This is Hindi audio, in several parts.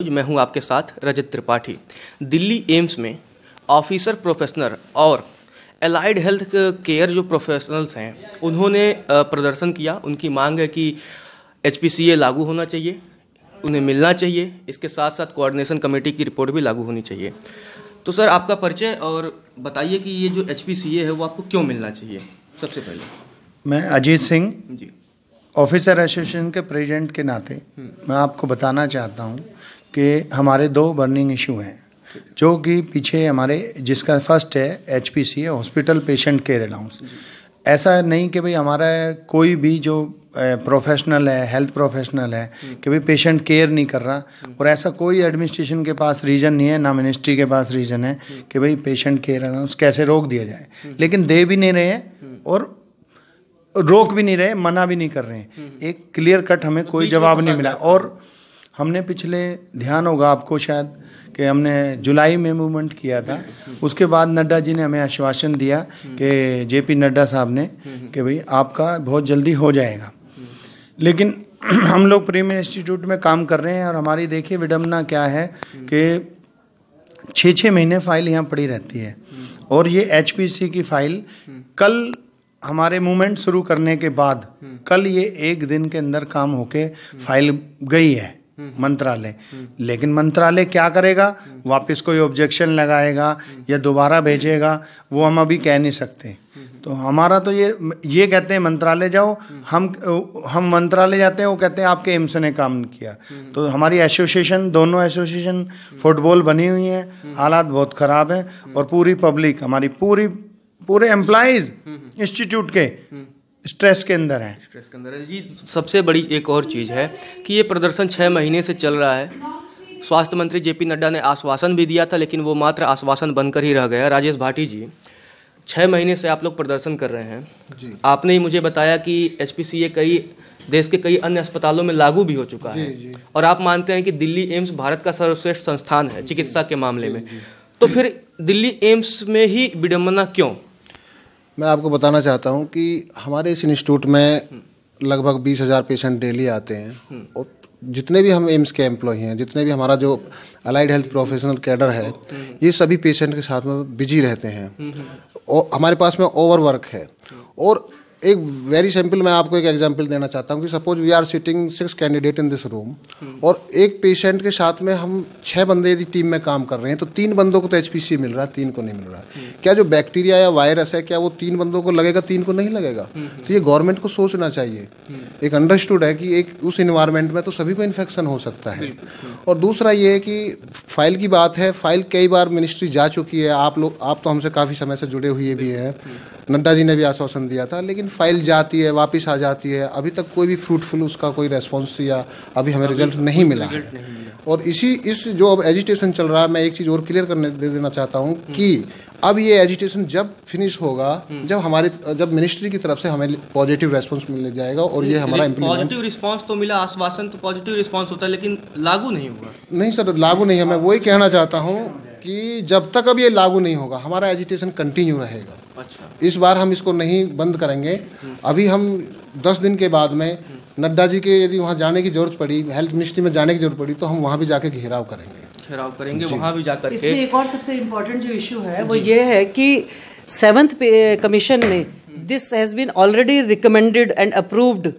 मैं हूं आपके साथ रजत त्रिपाठी। दिल्ली एम्स में ऑफिसर प्रोफेशनल और एलाइड हेल्थ केयर जो प्रोफेशनल्स हैं उन्होंने प्रदर्शन किया। उनकी मांग है कि HPCA लागू होना चाहिए, उन्हें मिलना चाहिए। इसके साथ साथ कोऑर्डिनेशन कमेटी की रिपोर्ट भी लागू होनी चाहिए। तो सर, आपका परिचय और बताइए कि ये जो HPCA है वो आपको क्यों मिलना चाहिए। सबसे पहले मैं अजीत सिंह जी, ऑफिसर एसोसिएशन के प्रेसिडेंट के नाते मैं आपको बताना चाहता हूं कि हमारे दो बर्निंग इशू हैं जो कि पीछे हमारे, जिसका फर्स्ट है HPCA hospital patient care allowance. ऐसा नहीं कि भाई हमारा कोई भी जो प्रोफेशनल है, हेल्थ प्रोफेशनल है, कि भाई पेशेंट केयर नहीं कर रहा, और ऐसा कोई एडमिनिस्ट्रेशन के पास रीज़न नहीं है, ना मिनिस्ट्री के पास रीज़न है कि भाई पेशेंट केयर अलाउंस कैसे रोक दिया जाए। लेकिन दे भी नहीं रहे हैं और रोक भी नहीं रहे, मना भी नहीं कर रहे हैं। एक क्लियर कट हमें कोई जवाब नहीं मिला। और हमने पिछले, ध्यान होगा आपको शायद, कि हमने जुलाई में मूवमेंट किया था। उसके बाद नड्डा जी ने हमें आश्वासन दिया कि JP नड्डा साहब ने कि भाई आपका बहुत जल्दी हो जाएगा। लेकिन हम लोग प्रीमियर इंस्टीट्यूट में काम कर रहे हैं और हमारी देखिए विडम्बना क्या है कि 6-6 महीने फाइल यहाँ पड़ी रहती है। और ये HPC की फाइल कल हमारे मूवमेंट शुरू करने के बाद कल ये 1 दिन के अंदर काम होके फाइल गई है मंत्रालय। लेकिन मंत्रालय क्या करेगा, वापस कोई ऑब्जेक्शन लगाएगा या दोबारा भेजेगा, वो हम अभी कह नहीं सकते। तो हमारा तो ये कहते हैं मंत्रालय जाओ, हम मंत्रालय जाते हैं, वो कहते हैं आपके एम्स ने काम नहीं किया। तो हमारी एसोसिएशन, दोनों एसोसिएशन फुटबॉल बनी हुई है, हालात बहुत ख़राब है। और पूरी पब्लिक, हमारी पूरे एम्प्लॉइज इंस्टीट्यूट के स्ट्रेस के अंदर है। जी। सबसे बड़ी एक और चीज़ है कि ये प्रदर्शन 6 महीने से चल रहा है। स्वास्थ्य मंत्री JP नड्डा ने आश्वासन भी दिया था, लेकिन वो मात्र आश्वासन बनकर ही रह गया। राजेश भाटी जी, 6 महीने से आप लोग प्रदर्शन कर रहे हैं जी। आपने ही मुझे बताया कि HPCA देश के कई अन्य अस्पतालों में लागू भी हो चुका है जी। और आप मानते हैं कि दिल्ली एम्स भारत का सर्वश्रेष्ठ संस्थान है चिकित्सा के मामले में। तो फिर दिल्ली एम्स में ही विडम्बना क्यों? मैं आपको बताना चाहता हूं कि हमारे इस इंस्टीट्यूट में लगभग 20,000 पेशेंट डेली आते हैं। और जितने भी हम एम्स के एम्प्लॉय हैं, जितने भी हमारा जो अलाइड हेल्थ प्रोफेशनल कैडर है, ये सभी पेशेंट के साथ में बिजी रहते हैं। और हमारे पास में ओवरवर्क है। और एक वेरी सिंपल, मैं आपको एक एग्जांपल देना चाहता हूँ कि suppose we are sitting 6 candidate in this room, और एक पेशेंट के साथ में हम 6 बंदे यदि टीम में काम कर रहे हैं, तो 3 बंदों को तो HPCA मिल रहा है, 3 को नहीं मिल रहा है। क्या जो बैक्टीरिया या वायरस है, क्या वो 3 बंदों को लगेगा, 3 को नहीं लगेगा? तो ये गवर्नमेंट को सोचना चाहिए। एक अंडरस्टूड है कि एक उस इन्वायरमेंट में तो सभी को इन्फेक्शन हो सकता है। और दूसरा ये है कि फाइल की बात है, फाइल कई बार मिनिस्ट्री जा चुकी है। आप तो हमसे काफ़ी समय से जुड़े हुए भी हैं, नड्डा जी ने भी आश्वासन दिया था, लेकिन फाइल जाती है, वापस आ जाती है। अभी तक कोई भी फ्रूटफुल उसका कोई रेस्पॉन्स या अभी हमें रिजल्ट नहीं मिला है। और इस जो अब एजिटेशन चल रहा है, मैं एक चीज़ और क्लियर दे देना चाहता हूँ कि अब ये एजिटेशन जब फिनिश होगा, जब मिनिस्ट्री की तरफ से हमें पॉजिटिव रेस्पॉन्स मिल जाएगा और ये हमारा पॉजिटिव रिस्पांस तो मिला, आश्वासन तो पॉजिटिव रिस्पांस होता है, लेकिन लागू नहीं हुआ। नहीं सर, लागू नहीं है। मैं वही कहना चाहता हूँ कि जब तक अब ये लागू नहीं होगा, हमारा एजिटेशन कंटिन्यू रहेगा। अच्छा। इस बार हम इसको नहीं बंद करेंगे। अभी हम 10 दिन के बाद में नड्डा जी के यदि वहाँ जाने की जरूरत पड़ी, हेल्थ मिनिस्ट्री में जाने की जरूरत पड़ी, तो हम वहाँ भी जाके घेराव करेंगे वहाँ भी जाकर। इसमें एक और सबसे इम्पोर्टेंट जो इशू है वो ये है कि 7th पे कमीशन में this has been already recommended and approved.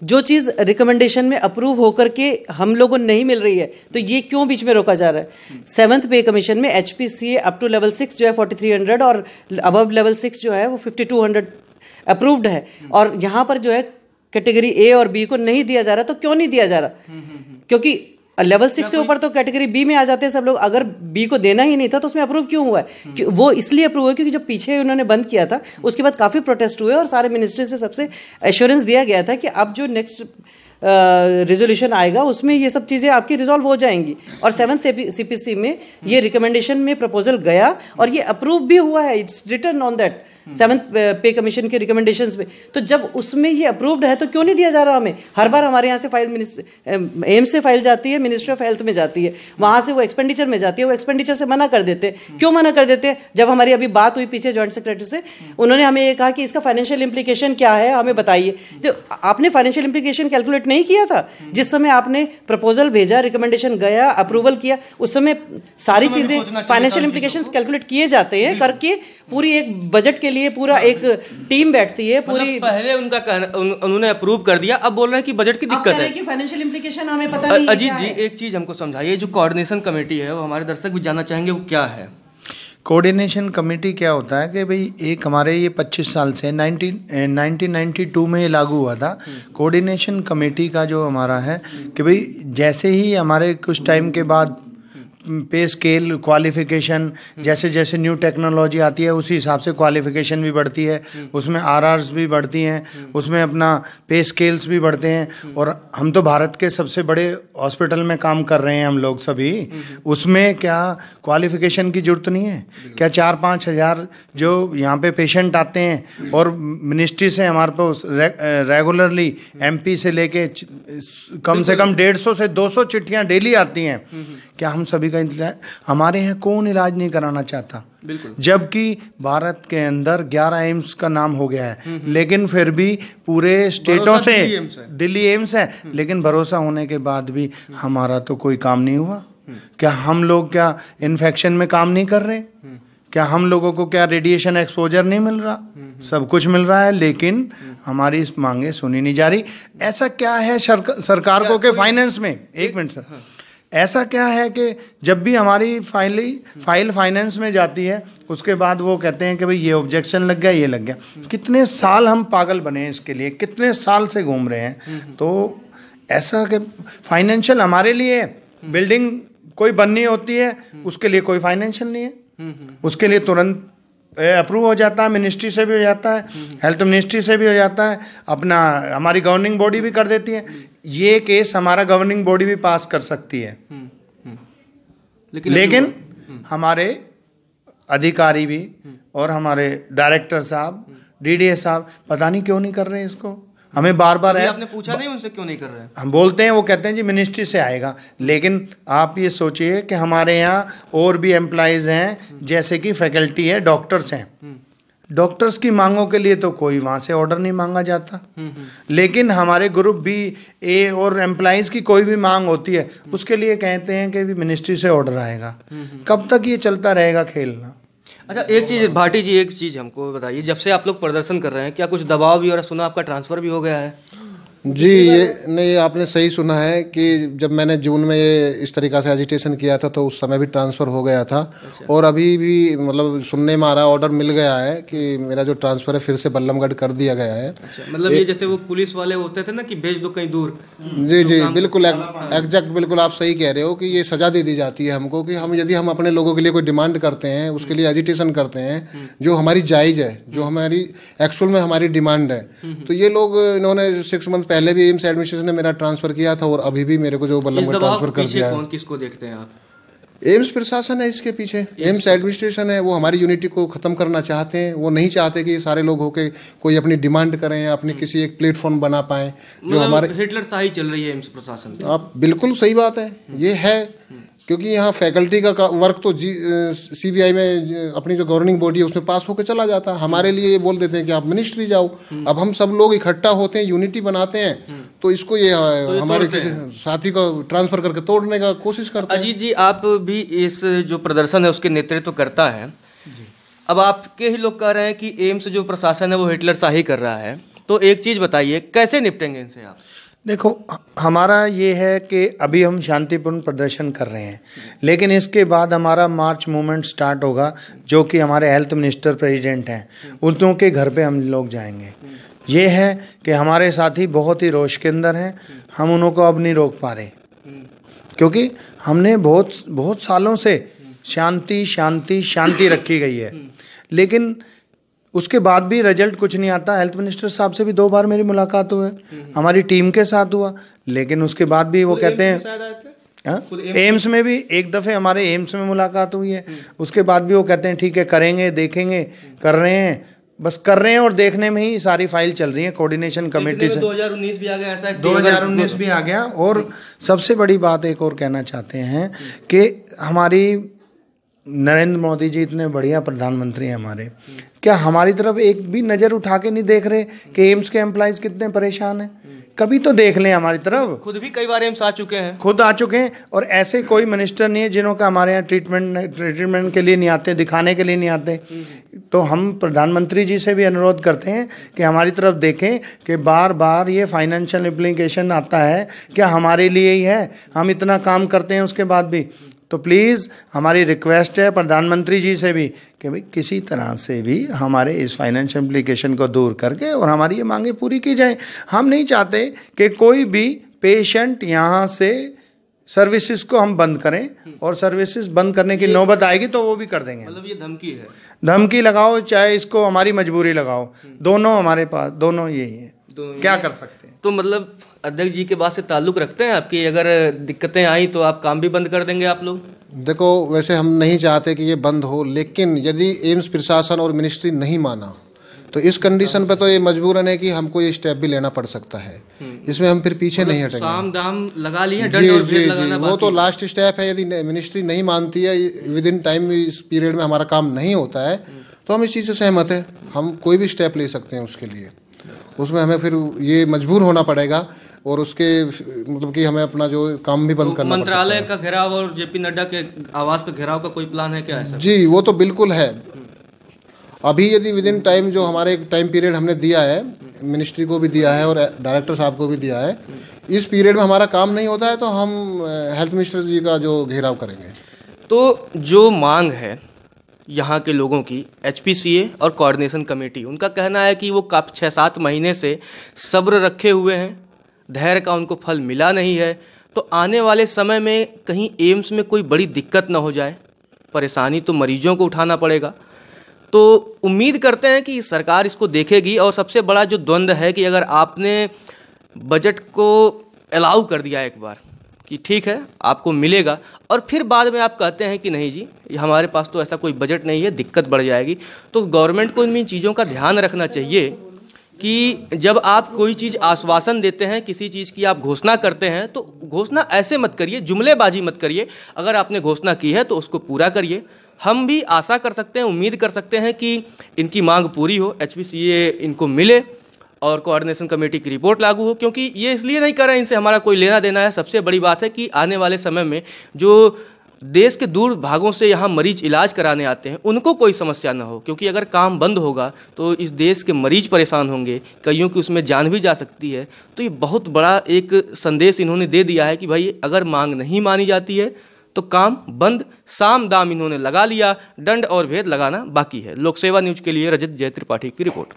जो चीज़ रिकमेंडेशन में अप्रूव होकर के हम लोगों को नहीं मिल रही है, तो ये क्यों बीच में रोका जा रहा है? 7th पे कमीशन में HPCA अप टू लेवल 6 जो है 4300 और अबव लेवल 6 जो है वो 5200 अप्रूव्ड है। और यहाँ पर जो है कैटेगरी A और B को नहीं दिया जा रहा। तो क्यों नहीं दिया जा रहा? क्योंकि लेवल 6 से ऊपर तो कैटेगरी B में आ जाते हैं सब लोग। अगर B को देना ही नहीं था तो उसमें अप्रूव क्यों हुआ है? कि वो इसलिए अप्रूव हुआ क्योंकि जब पीछे उन्होंने बंद किया था उसके बाद काफ़ी प्रोटेस्ट हुए और सारे मिनिस्ट्री से सबसे एश्योरेंस दिया गया था कि अब जो नेक्स्ट रेजोल्यूशन आएगा उसमें ये सब चीज़ें आपकी रिजॉल्व हो जाएंगी। और 7th CPC में ये रिकमेंडेशन में प्रपोजल गया और ये अप्रूव भी हुआ है। It's written on that 7th pay commission के रिकमेंडेशंस में। तो जब उसमें ये अप्रूव्ड है तो क्यों नहीं दिया जा रहा हमें? हर बार हमारे यहाँ से फाइल एम्स से फाइल जाती है, मिनिस्ट्री ऑफ हेल्थ में जाती है, वहाँ से वो एक्सपेंडिचर में जाती है, वो एक्सपेंडिचर से मना कर देते हैं। क्यों मना कर देते हैं? जब हमारी अभी बात हुई पीछे जॉइंट सेक्रेटरी से, उन्होंने हमें ये कहा कि इसका फाइनेंशियल इम्प्लीकेशन क्या है हमें बताइए। तो आपने फाइनेंशियल इम्प्लीकेशन कैलकुलेट नहीं किया था? जिस समय आपने प्रपोजल भेजा, रिकमेंडेशन गया, अप्रूवल किया, उस समय सारी चीज़ें फाइनेंशियल इम्प्लीकेशंस कैलकुलेट किए जाते हैं, करके पूरी एक बजट के लिए पूरा एक टीम बैठती है पूरी। पहले उन्होंने अप्रूव कर दिया, अब बोल रहे हैं कि बजट की दिक्कत है कि फाइनेंशियल इम्प्लीकेशन हमें पता नहीं। अजीत जी, एक चीज़ हमको समझाइए, जो कोऑर्डिनेशन कमेटी है वो हमारे दर्शक भी जानना चाहेंगे, वो क्या है? कोऑर्डिनेशन कमेटी क्या होता है कि भाई एक हमारे ये 25 साल से 1992 में ये लागू हुआ था। कोऑर्डिनेशन कमेटी का जो हमारा है कि भाई जैसे ही हमारे कुछ टाइम के बाद पे स्केल क्वालिफिकेशन, जैसे जैसे न्यू टेक्नोलॉजी आती है उसी हिसाब से क्वालिफिकेशन भी बढ़ती है, उसमें आरआर्स भी बढ़ती हैं, उसमें अपना पे स्केल्स भी बढ़ते हैं। और हम तो भारत के सबसे बड़े हॉस्पिटल में काम कर रहे हैं हम लोग सभी, उसमें क्या क्वालिफिकेशन की जरूरत नहीं है क्या? 4-5 हज़ार जो यहाँ पे पेशेंट आते हैं और मिनिस्ट्री से हमारे पास रेगुलरली एमपी से लेके कम से कम 150 से 200 चिट्ठियाँ डेली आती हैं, क्या हम सभी का इंतजार? हमारे यहाँ कौन इलाज नहीं कराना चाहता? बिल्कुल। जबकि भारत के अंदर 11 एम्स का नाम हो गया है, लेकिन फिर भी पूरे स्टेटों से दिल्ली एम्स है, लेकिन भरोसा होने के बाद भी हमारा तो कोई काम नहीं हुआ। क्या हम लोग क्या इन्फेक्शन में काम नहीं कर रहे? क्या हम लोगों को क्या रेडिएशन एक्सपोजर नहीं मिल रहा? सब कुछ मिल रहा है, लेकिन हमारी इस मांगे सुनी नहीं जा रही। ऐसा क्या है सरकार को के फाइनेंस में? एक मिनट सर, ऐसा क्या है कि जब भी हमारी फाइल फाइनेंस में जाती है उसके बाद वो कहते हैं कि भाई ये ऑब्जेक्शन लग गया, ये लग गया। कितने साल हम पागल बने हैं इसके लिए, कितने साल से घूम रहे हैं। तो ऐसा कि फाइनेंशियल हमारे लिए बिल्डिंग कोई बननी होती है, उसके लिए कोई फाइनेंशियल नहीं है, उसके लिए तुरंत अप्रूव हो जाता है, मिनिस्ट्री से भी हो जाता है, हेल्थ मिनिस्ट्री से भी हो जाता है, अपना हमारी गवर्निंग बॉडी भी कर देती है। ये केस हमारा गवर्निंग बॉडी भी पास कर सकती है, लेकिन हमारे अधिकारी भी और हमारे डायरेक्टर साहब, डीडीए साहब पता नहीं क्यों नहीं कर रहे हैं इसको। हमें बार बार है, आपने पूछा नहीं उनसे क्यों नहीं कर रहे हैं? हम बोलते हैं, वो कहते हैं जी मिनिस्ट्री से आएगा, लेकिन आप ये सोचिए कि हमारे यहाँ और भी एम्प्लॉइज हैं, जैसे कि फैकल्टी है, डॉक्टर्स हैं। डॉक्टर्स की मांगों के लिए तो कोई वहाँ से ऑर्डर नहीं मांगा जाता, लेकिन हमारे ग्रुप बी, ए और एम्प्लॉइज की कोई भी मांग होती है उसके लिए कहते हैं कि मिनिस्ट्री से ऑर्डर आएगा। कब तक ये चलता रहेगा खेलना? अच्छा, एक चीज़ भाटी जी, एक चीज़ हमको बताइए, जब से आप लोग प्रदर्शन कर रहे हैं क्या कुछ दबाव भी, और सुना आपका ट्रांसफ़र भी हो गया है? जी, ये नहीं, आपने सही सुना है कि जब मैंने जून में ये इस तरीक़ा से एजिटेशन किया था तो उस समय भी ट्रांसफ़र हो गया था। अच्छा। और अभी भी मतलब सुनने में आ रहा, ऑर्डर मिल गया है कि मेरा जो ट्रांसफ़र है फिर से बल्लमगढ़ कर दिया गया है। अच्छा, मतलब ये जैसे वो पुलिस वाले होते थे ना कि भेज दो कहीं दूर। जी जी, बिल्कुल एग्जैक्ट, बिल्कुल आप सही कह रहे हो कि ये सज़ा दे दी जाती है हमको कि हम यदि हम अपने लोगों के लिए कोई डिमांड करते हैं, उसके लिए एजिटेशन करते हैं जो हमारी जायज़ है, जो हमारी एक्चुअल में हमारी डिमांड है, तो ये लोग, इन्होंने 6 मंथ पहले भी एम्स एडमिनिस्ट्रेशन ने मेरा ट्रांसफर किया था और अभी भी मेरे को जो बल्लमगढ़ ट्रांसफर कर दिया है। कौन किसको देखते हैं आप? एम्स प्रशासन है इसके पीछे, एम्स एडमिनिस्ट्रेशन है, वो हमारी यूनिटी को खत्म करना चाहते हैं। वो नहीं चाहते कि सारे लोग होके कोई अपनी डिमांड करें, अपनी किसी एक प्लेटफॉर्म बना पाए जो हमारे। हिटलर शाही चल रही है एम्स प्रशासन की। आप बिल्कुल सही बात है, ये है, क्योंकि यहाँ फैकल्टी का वर्क तो सीबीआई में अपनी जो गवर्निंग बॉडी है उसमें पास होकर चला जाता है। हमारे लिए ये बोल देते हैं कि आप मिनिस्ट्री जाओ। अब हम सब लोग इकट्ठा होते हैं, यूनिटी बनाते हैं, तो इसको ये हमारे किसी साथी को ट्रांसफर करके तोड़ने का कोशिश करते हैं। अजीत जी, आप भी इस जो प्रदर्शन है उसके नेतृत्व करता है। अब आपके ही लोग कह रहे हैं कि एम्स जो प्रशासन है वो हिटलर शाही कर रहा है, तो एक चीज़ बताइए, कैसे निपटेंगे इनसे आप? देखो, हमारा ये है कि अभी हम शांतिपूर्ण प्रदर्शन कर रहे हैं, लेकिन इसके बाद हमारा मार्च मूवमेंट स्टार्ट होगा, जो कि हमारे हेल्थ मिनिस्टर प्रेसिडेंट हैं, उनके घर पे हम लोग जाएंगे। ये है कि हमारे साथी बहुत ही रोष के अंदर हैं, हम उनको अब नहीं रोक पा रहे, क्योंकि हमने बहुत सालों से शांति शांति शांति रखी गई है, लेकिन उसके बाद भी रिजल्ट कुछ नहीं आता। हेल्थ मिनिस्टर साहब से भी 2 बार मेरी मुलाकात हुई, हमारी टीम के साथ हुआ, लेकिन उसके बाद भी वो कहते हैं, एम्स में भी एक दफ़े हमारे एम्स में मुलाकात हुई है, उसके बाद भी वो कहते हैं ठीक है करेंगे, देखेंगे, कर रहे हैं, बस कर रहे हैं और देखने में ही सारी फाइल चल रही है कोऑर्डिनेशन कमेटी से। 2019 भी आ गया, ऐसा 2019 भी आ गया। और सबसे बड़ी बात एक और कहना चाहते हैं कि हमारी नरेंद्र मोदी जी इतने बढ़िया प्रधानमंत्री हैं हमारे, क्या हमारी तरफ एक भी नज़र उठा के नहीं देख रहे कि एम्स के एम्प्लॉइज़ कितने परेशान हैं, कभी तो देख लें हमारी तरफ। खुद भी कई बार एम्स आ चुके हैं। खुद आ चुके हैं, और ऐसे कोई मिनिस्टर नहीं है जिन्होंने हमारे यहाँ ट्रीटमेंट के लिए नहीं आते, दिखाने के लिए नहीं आते। तो हम प्रधानमंत्री जी से भी अनुरोध करते हैं कि हमारी तरफ देखें कि बार बार ये फाइनेंशियल इम्प्लीकेशन आता है, क्या हमारे लिए ही है? हम इतना काम करते हैं उसके बाद भी। तो प्लीज़ हमारी रिक्वेस्ट है प्रधानमंत्री जी से भी कि भाई किसी तरह से भी हमारे इस फाइनेंशियल इम्प्लीकेशन को दूर करके और हमारी ये मांगे पूरी की जाए। हम नहीं चाहते कि कोई भी पेशेंट यहाँ से सर्विसेज को हम बंद करें, और सर्विसेज बंद करने की नौबत आएगी तो वो भी कर देंगे। मतलब ये धमकी है। धमकी लगाओ चाहे इसको हमारी मजबूरी लगाओ, दोनों हमारे पास, दोनों यही है, क्या कर सकते हैं। तो मतलब अध्यक्ष जी के बात से ताल्लुक रखते हैं आपकी, अगर दिक्कतें आई तो आप काम भी बंद कर देंगे आप लोग? देखो, वैसे हम नहीं चाहते कि ये बंद हो, लेकिन यदि एम्स प्रशासन और मिनिस्ट्री नहीं माना तो इस कंडीशन पे तो ये मजबूरन है कि हमको ये स्टेप भी लेना पड़ सकता है। इसमें हम फिर पीछे नहीं हटेंगे। साम दाम लगा लिए, जी जी जी, वो तो लास्ट स्टेप है। यदि मिनिस्ट्री नहीं मानती है, विद इन टाइम इस पीरियड में हमारा काम नहीं होता है, तो हम इस चीज़ से सहमत है। हम कोई भी स्टेप ले सकते हैं उसके लिए। उसमें हमें फिर ये मजबूर होना पड़ेगा, और उसके मतलब कि हमें अपना जो काम भी बंद करना। मंत्रालय का घेराव और जेपी नड्डा के आवास का घेराव का कोई प्लान है क्या ऐसा? जी, वो तो बिल्कुल है। अभी यदि विद इन टाइम जो हमारे टाइम पीरियड हमने दिया है, मिनिस्ट्री को भी दिया है और डायरेक्टर साहब को भी दिया है, इस पीरियड में हमारा काम नहीं होता है तो हम हेल्थ मिनिस्टर जी का जो घेराव करेंगे। तो जो मांग है यहाँ के लोगों की, HPCA और कोऑर्डिनेशन कमेटी, उनका कहना है कि वो 6-7 महीने से सब्र रखे हुए हैं, धैर्य का उनको फल मिला नहीं है। तो आने वाले समय में कहीं एम्स में कोई बड़ी दिक्कत ना हो जाए, परेशानी तो मरीजों को उठाना पड़ेगा। तो उम्मीद करते हैं कि सरकार इसको देखेगी। और सबसे बड़ा जो द्वंद्व है कि अगर आपने बजट को अलाउ कर दिया एक बार कि ठीक है आपको मिलेगा, और फिर बाद में आप कहते हैं कि नहीं जी हमारे पास तो ऐसा कोई बजट नहीं है, दिक्कत बढ़ जाएगी, तो गवर्नमेंट को इन चीज़ों का ध्यान रखना चाहिए कि जब आप कोई चीज़ आश्वासन देते हैं, किसी चीज़ की आप घोषणा करते हैं, तो घोषणा ऐसे मत करिए, जुमलेबाजी मत करिए। अगर आपने घोषणा की है तो उसको पूरा करिए। हम भी आशा कर सकते हैं, उम्मीद कर सकते हैं कि इनकी मांग पूरी हो, HPCA इनको मिले और कोऑर्डिनेशन कमेटी की रिपोर्ट लागू हो। क्योंकि ये इसलिए नहीं कर रहे हैं, इनसे हमारा कोई लेना देना है। सबसे बड़ी बात है कि आने वाले समय में जो देश के दूर भागों से यहाँ मरीज इलाज कराने आते हैं उनको कोई समस्या ना हो। क्योंकि अगर काम बंद होगा तो इस देश के मरीज परेशान होंगे, कईयों की उसमें जान भी जा सकती है। तो ये बहुत बड़ा एक संदेश इन्होंने दे दिया है कि भाई अगर मांग नहीं मानी जाती है तो काम बंद। साम दाम इन्होंने लगा लिया, दंड और भेद लगाना बाकी है। लोक सेवा न्यूज के लिए रजत जय त्रिपाठी की रिपोर्ट।